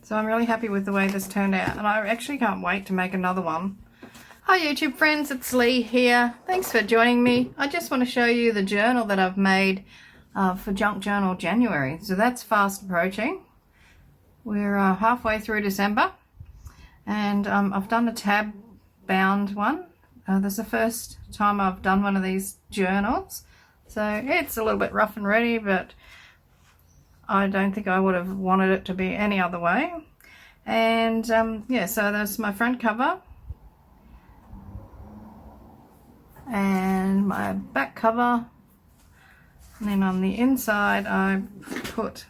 So I'm really happy with the way this turned out, and I actually can't wait to make another one. Hi YouTube friends, it's Leigh here. Thanks for joining me. I just want to show you the journal that I've made for Junk Journal January. So that's fast approaching. We're halfway through December, and I've done a tab bound one. This is the first time I've done one of these journals, so it's a little bit rough and ready, but I don't think I would have wanted it to be any other way. And yeah, so that's my front cover and my back cover, and then on the inside I put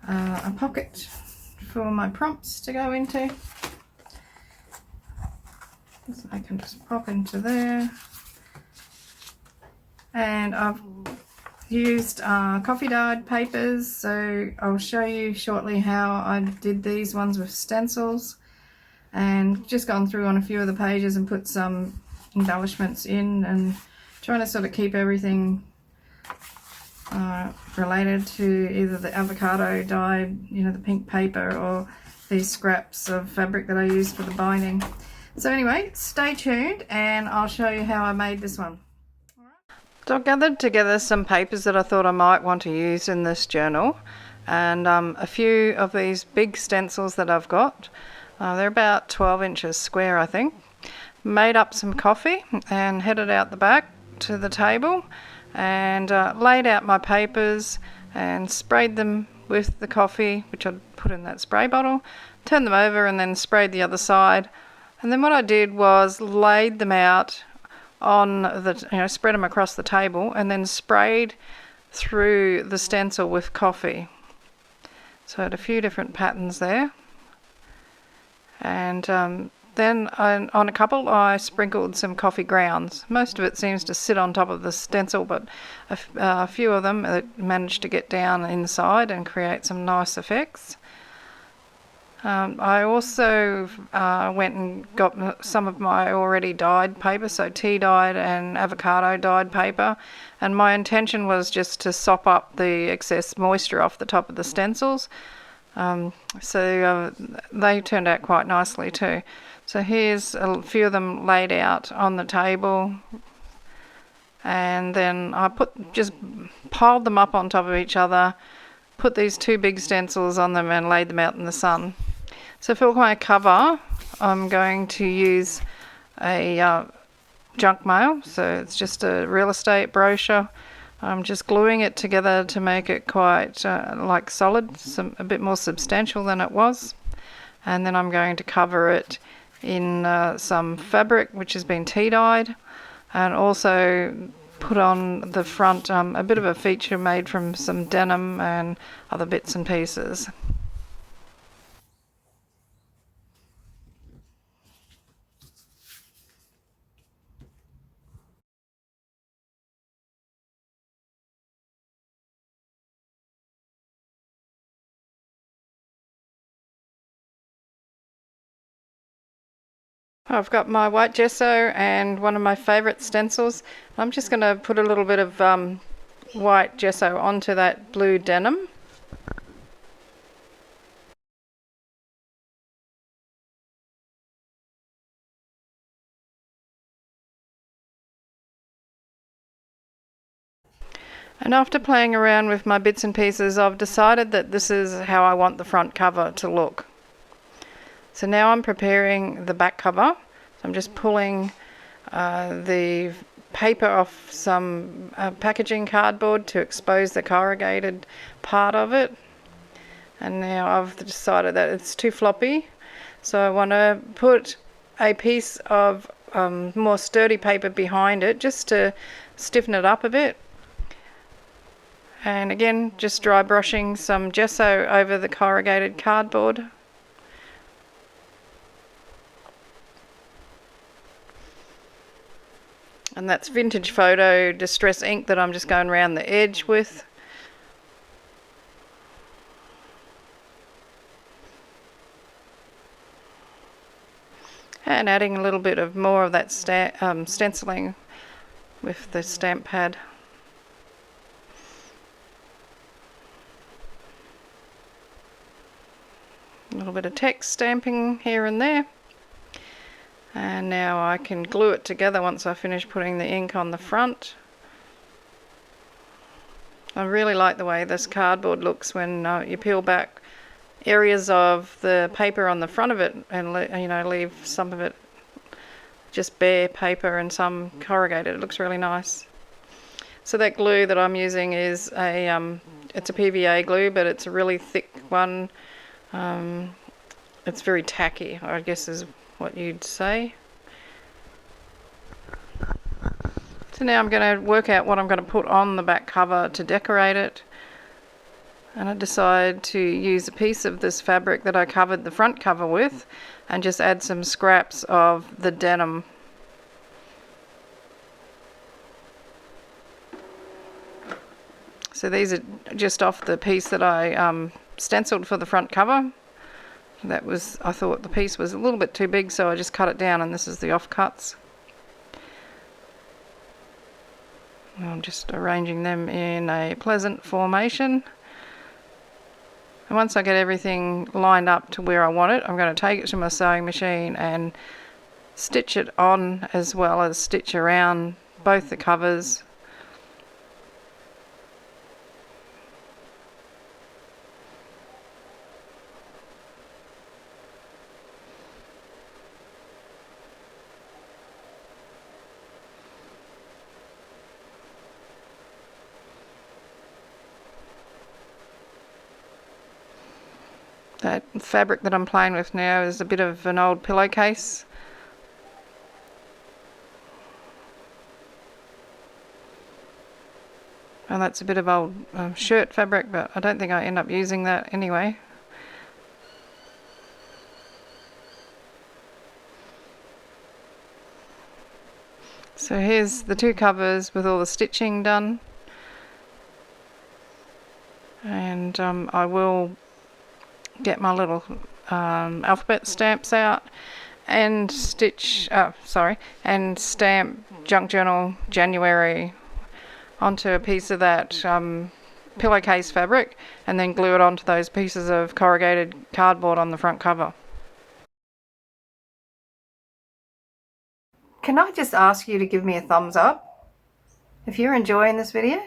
a pocket for my prompts to go into, so I can just pop into there. And I've used coffee dyed papers, so I'll show you shortly how I did these ones with stencils, and just gone through on a few of the pages and put some embellishments in, and trying to sort of keep everything related to either the avocado dyed, you know, the pink paper, or these scraps of fabric that I used for the binding. So anyway, stay tuned and I'll show you how I made this one. So I gathered together some papers that I thought I might want to use in this journal, and a few of these big stencils that I've got. They're about 12 inches square, I think. Made up some coffee and headed out the back to the table, and laid out my papers and sprayed them with the coffee, which I'd put in that spray bottle, turned them over and then sprayed the other side. And then what I did was laid them out on the, you know, spread them across the table, and then sprayed through the stencil with coffee. So I had a few different patterns there, and then on a couple I sprinkled some coffee grounds. Most of it seems to sit on top of the stencil, but a few of them managed to get down inside and create some nice effects. I also went and got some of my already dyed paper, so tea dyed and avocado dyed paper, and my intention was just to sop up the excess moisture off the top of the stencils. So they turned out quite nicely too. So here's a few of them laid out on the table, and then I just piled them up on top of each other, put these two big stencils on them and laid them out in the sun. So for my cover, I'm going to use a junk mail, so it's just a real estate brochure. I'm just gluing it together to make it quite like solid, a bit more substantial than it was. And then I'm going to cover it in some fabric which has been tea dyed, and also put on the front a bit of a feature made from some denim and other bits and pieces. I've got my white gesso and one of my favourite stencils. I'm just going to put a little bit of white gesso onto that blue denim. And after playing around with my bits and pieces, I've decided that this is how I want the front cover to look. So now I'm preparing the back cover. So I'm just pulling the paper off some packaging cardboard to expose the corrugated part of it. And now I've decided that it's too floppy, so I want to put a piece of more sturdy paper behind it just to stiffen it up a bit. And again, just dry brushing some gesso over the corrugated cardboard. And that's vintage photo distress ink that I'm just going around the edge with. And adding a little bit of more of that stenciling with the stamp pad. A little bit of text stamping here and there. And now I can glue it together once I finish putting the ink on the front. I really like the way this cardboard looks when you peel back areas of the paper on the front of it and leave some of it just bare paper and some corrugated. It looks really nice. So that glue that I'm using is it's a PVA glue, but it's a really thick one. It's very tacky, I guess is what you'd say. So now I'm going to work out what I'm going to put on the back cover to decorate it. And I decided to use a piece of this fabric that I covered the front cover with and just add some scraps of the denim. So these are just off the piece that I stenciled for the front cover. I thought the piece was a little bit too big, so I just cut it down, and this is the offcuts. I'm just arranging them in a pleasant formation. And once I get everything lined up to where I want it, I'm going to take it to my sewing machine and stitch it on as well as stitch around both the covers. That fabric that I'm playing with now is a bit of an old pillowcase. And that's a bit of old shirt fabric, but I don't think I end up using that anyway. So here's the two covers with all the stitching done. And I will get my little alphabet stamps out and stamp Junk Journal January onto a piece of that pillowcase fabric and then glue it onto those pieces of corrugated cardboard on the front cover. Can I just ask you to give me a thumbs up? If you're enjoying this video,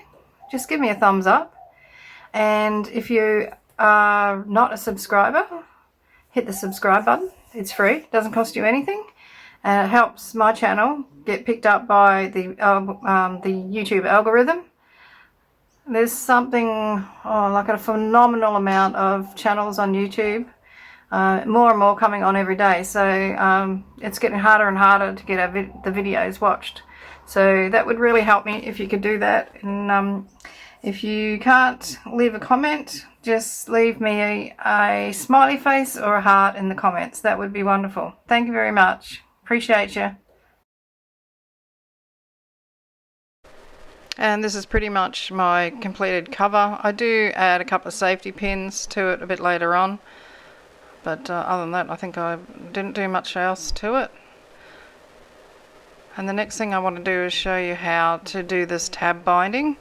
just give me a thumbs up. And if you are not a subscriber, hit the subscribe button. It's free, doesn't cost you anything, and it helps my channel get picked up by the YouTube algorithm. There's something like a phenomenal amount of channels on YouTube, more and more coming on every day, so it's getting harder and harder to get the videos watched. So that would really help me if you could do that. And if you can't leave a comment, just leave me a smiley face or a heart in the comments. That would be wonderful. Thank you very much. Appreciate you. And this is pretty much my completed cover. I do add a couple of safety pins to it a bit later on, but other than that I think I didn't do much else to it. And the next thing I want to do is show you how to do this tab binding.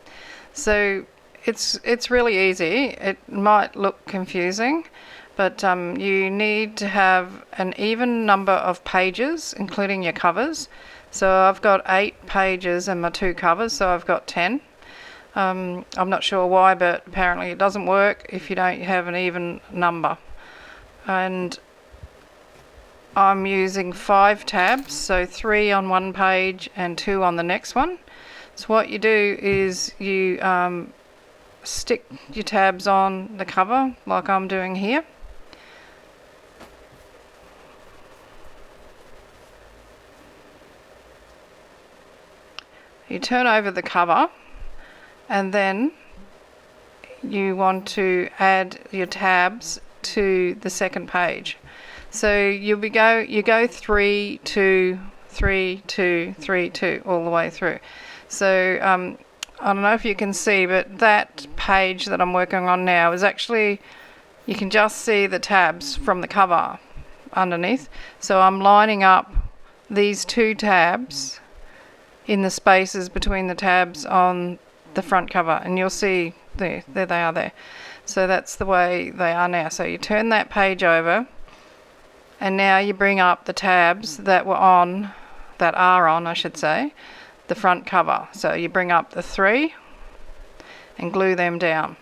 So it's really easy. It might look confusing, but you need to have an even number of pages, including your covers. So I've got 8 pages in my 2 covers, so I've got 10. I'm not sure why, but apparently it doesn't work if you don't have an even number. And I'm using 5 tabs, so 3 on one page and 2 on the next one. So what you do is you stick your tabs on the cover like I'm doing here. You turn over the cover and then you want to add your tabs to the second page. So you go 3, 2, 3, 2, 3, 2 all the way through. So I don't know if you can see, but that page that I'm working on now is actually, you can just see the tabs from the cover underneath. So I'm lining up these 2 tabs in the spaces between the tabs on the front cover, and you'll see there they are there. So that's the way they are now. So you turn that page over, and now you bring up the tabs that are on, I should say, the front cover. So you bring up the 3 and glue them down.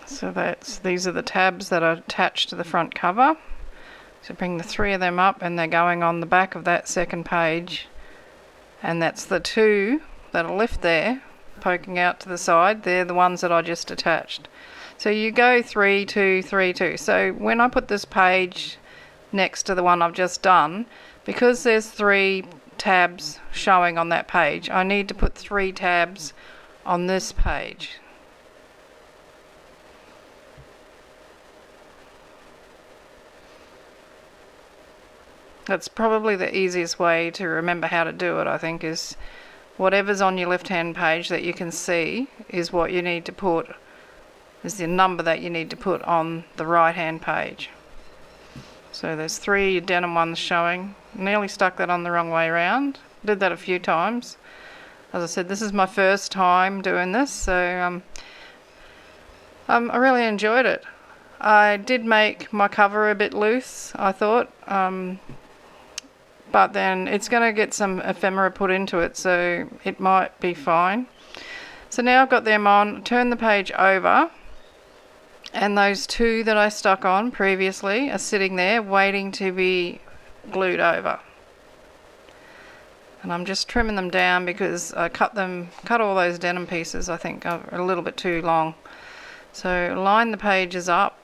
So these are the tabs that are attached to the front cover. So bring the 3 of them up, and they're going on the back of that second page, and that's the 2 that are left there poking out to the side. They're the ones that I just attached. So you go 3, 2, 3, 2. So when I put this page next to the one I've just done, because there's 3 tabs showing on that page, I need to put 3 tabs on this page. That's probably the easiest way to remember how to do it, I think, is whatever's on your left-hand page that you can see is what you need to put, is the number that you need to put on the right-hand page. So there's 3 denim ones showing. Nearly stuck that on the wrong way around. Did that a few times. As I said, this is my first time doing this, so I really enjoyed it. I did make my cover a bit loose, I thought. But then it's going to get some ephemera put into it, so it might be fine. So now I've got them on, turn the page over, and those 2 that I stuck on previously are sitting there waiting to be glued over. And I'm just trimming them down because I cut all those denim pieces, I think, are a little bit too long. So line the pages up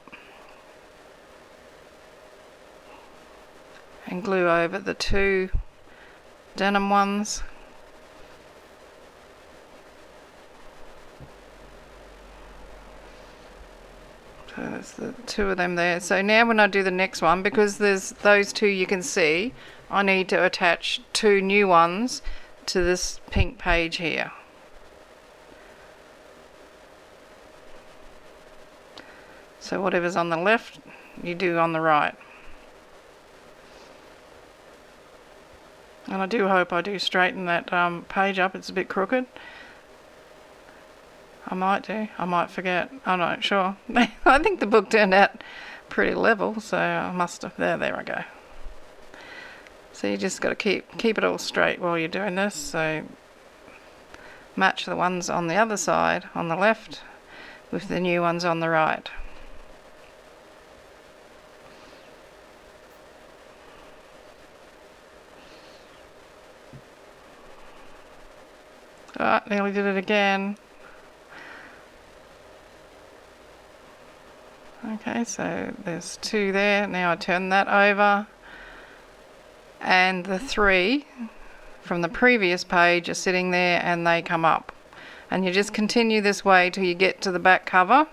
and glue over the 2 denim ones. So that's the 2 of them there. So now when I do the next one, because there's those 2 you can see, I need to attach 2 new ones to this pink page here. So whatever's on the left, you do on the right. And I do hope I do straighten that page up. It's a bit crooked. I might do. I might forget. I'm not sure. I think the book turned out pretty level, so I must have. There I go. So you just got to keep it all straight while you're doing this. So match the ones on the other side, on the left, with the new ones on the right. Oh, nearly did it again. Okay, so there's 2 there. Now I turn that over, and the 3 from the previous page are sitting there, and they come up. And you just continue this way till you get to the back cover.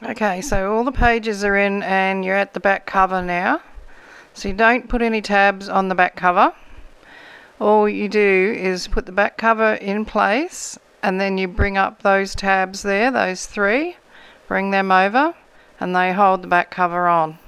Okay, so all the pages are in and you're at the back cover now. So you don't put any tabs on the back cover. All you do is put the back cover in place and then you bring up those tabs there, those three, bring them over and they hold the back cover on.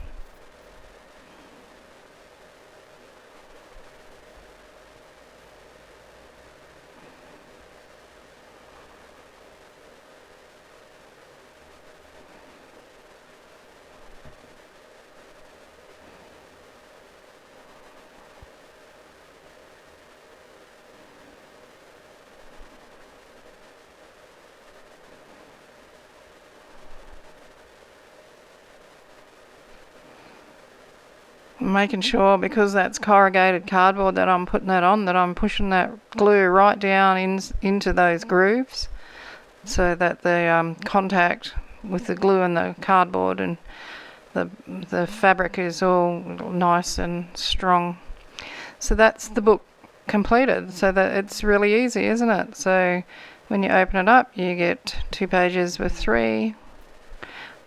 Making sure, because that's corrugated cardboard that I'm putting that on, that I'm pushing that glue right down into those grooves so that the contact with the glue and the cardboard and the fabric is all nice and strong. So that's the book completed. So that it's really easy, isn't it? So when you open it up, you get 2 pages with 3.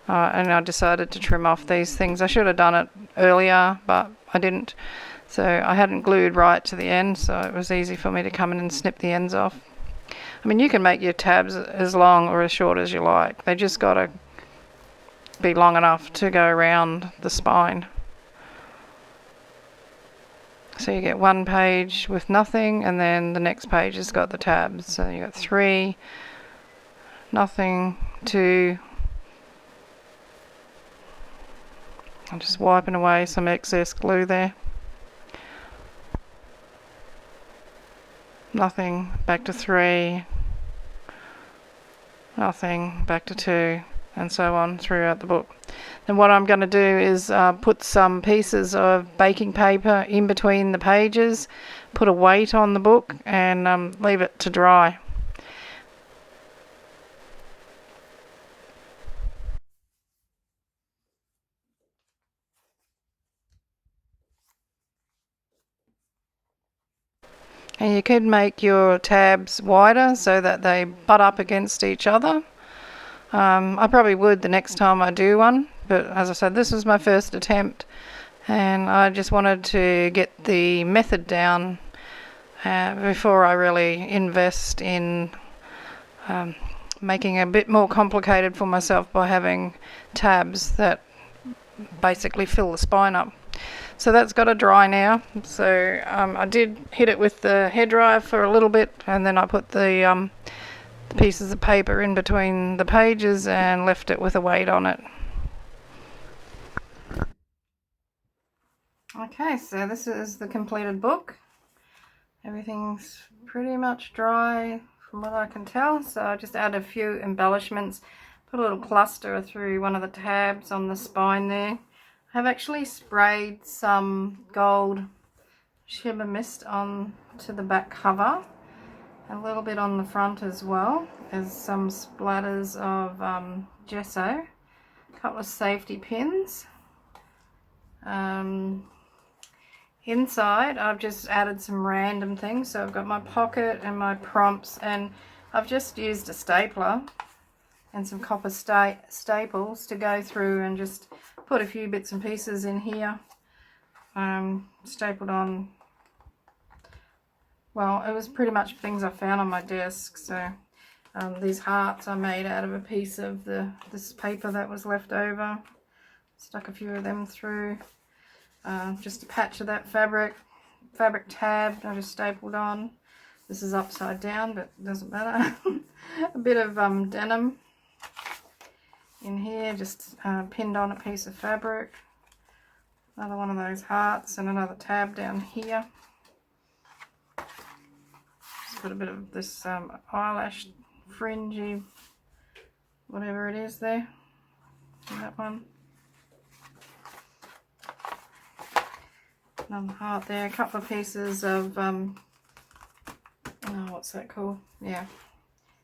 And I decided to trim off these things. I should have done it earlier, but I didn't. So I hadn't glued right to the end, so it was easy for me to come in and snip the ends off. I mean, you can make your tabs as long or as short as you like. They just got to be long enough to go around the spine. So you get 1 page with nothing, and then the next page has got the tabs. So you got 3, nothing, 2. I'm just wiping away some excess glue there. Nothing, back to 3. Nothing, back to 2, and so on throughout the book. Then what I'm going to do is put some pieces of baking paper in between the pages, put a weight on the book, and leave it to dry. And you could make your tabs wider so that they butt up against each other. I probably would the next time I do one, but as I said, this was my first attempt and I just wanted to get the method down before I really invest in making it a bit more complicated for myself by having tabs that basically fill the spine up. So that's got to dry now. So I did hit it with the hairdryer for a little bit, and then I put the pieces of paper in between the pages and left it with a weight on it. Okay, so this is the completed book. Everything's pretty much dry from what I can tell. So I just added a few embellishments, put a little cluster through one of the tabs on the spine there. I've actually sprayed some gold shimmer mist on to the back cover, a little bit on the front as well as some splatters of gesso, a couple of safety pins. Inside I've just added some random things, so I've got my pocket and my prompts, and I've just used a stapler and some copper staples to go through and just put a few bits and pieces in here, stapled on. Well, it was pretty much things I found on my desk. So these hearts I made out of a piece of this paper that was left over. Stuck a few of them through. Just a patch of that fabric tab I just stapled on. This is upside down, but it doesn't matter. A bit of denim in here, just pinned on a piece of fabric. Another one of those hearts and another tab down here. Just got a bit of this eyelash fringy, whatever it is there. That one. Another heart there. A couple of pieces of what's that called? Yeah,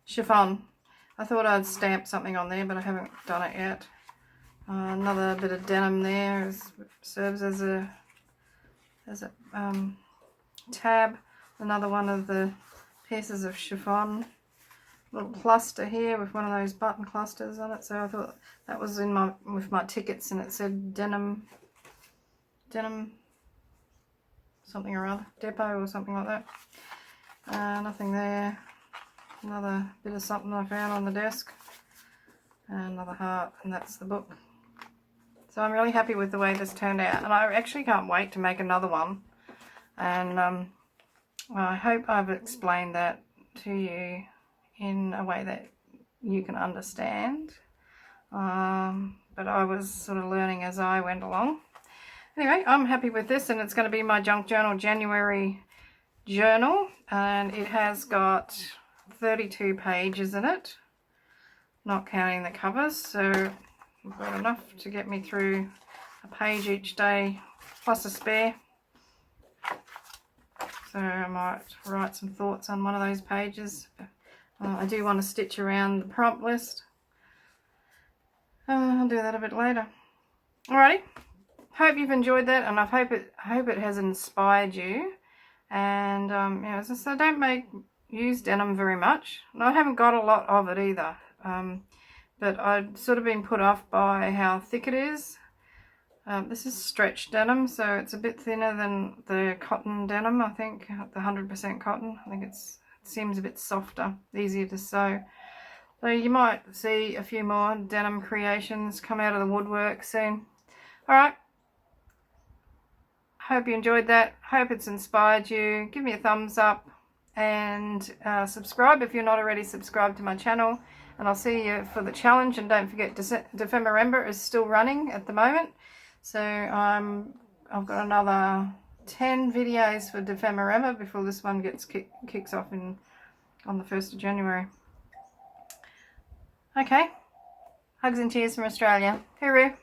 chiffon. I thought I'd stamp something on there, but I haven't done it yet. Another bit of denim there serves as a tab. Another one of the pieces of chiffon. little cluster here with one of those button clusters on it. So I thought that was in my with my tickets, and it said denim something or other, depot or something like that. Nothing there. Another bit of something I found on the desk, and another heart, and that's the book. So I'm really happy with the way this turned out, and I actually can't wait to make another one. And I hope I've explained that to you in a way that you can understand. But I was sort of learning as I went along. Anyway, I'm happy with this, and it's going to be my Junk Journal January journal, and it has got 32 pages in it, not counting the covers, so I've got enough to get me through a page each day, plus a spare. So I might write some thoughts on one of those pages. I do want to stitch around the prompt list. I'll do that a bit later. Alrighty, hope you've enjoyed that, and I hope it has inspired you. And yeah, as I said, I don't use denim very much, and I haven't got a lot of it either. But I've sort of been put off by how thick it is. This is stretch denim, so it's a bit thinner than the cotton denim, I think, the 100% cotton. I think it seems a bit softer, easier to sew. So you might see a few more denim creations come out of the woodwork soon. Alright, hope you enjoyed that, hope it's inspired you. Give me a thumbs up, and subscribe if you're not already subscribed to my channel. And I'll see you for the challenge, and don't forget Defember is still running at the moment. So I've got another 10 videos for Defember before this one kicks off on the 1st of January. Okay, hugs and cheers from Australia. Hooroo.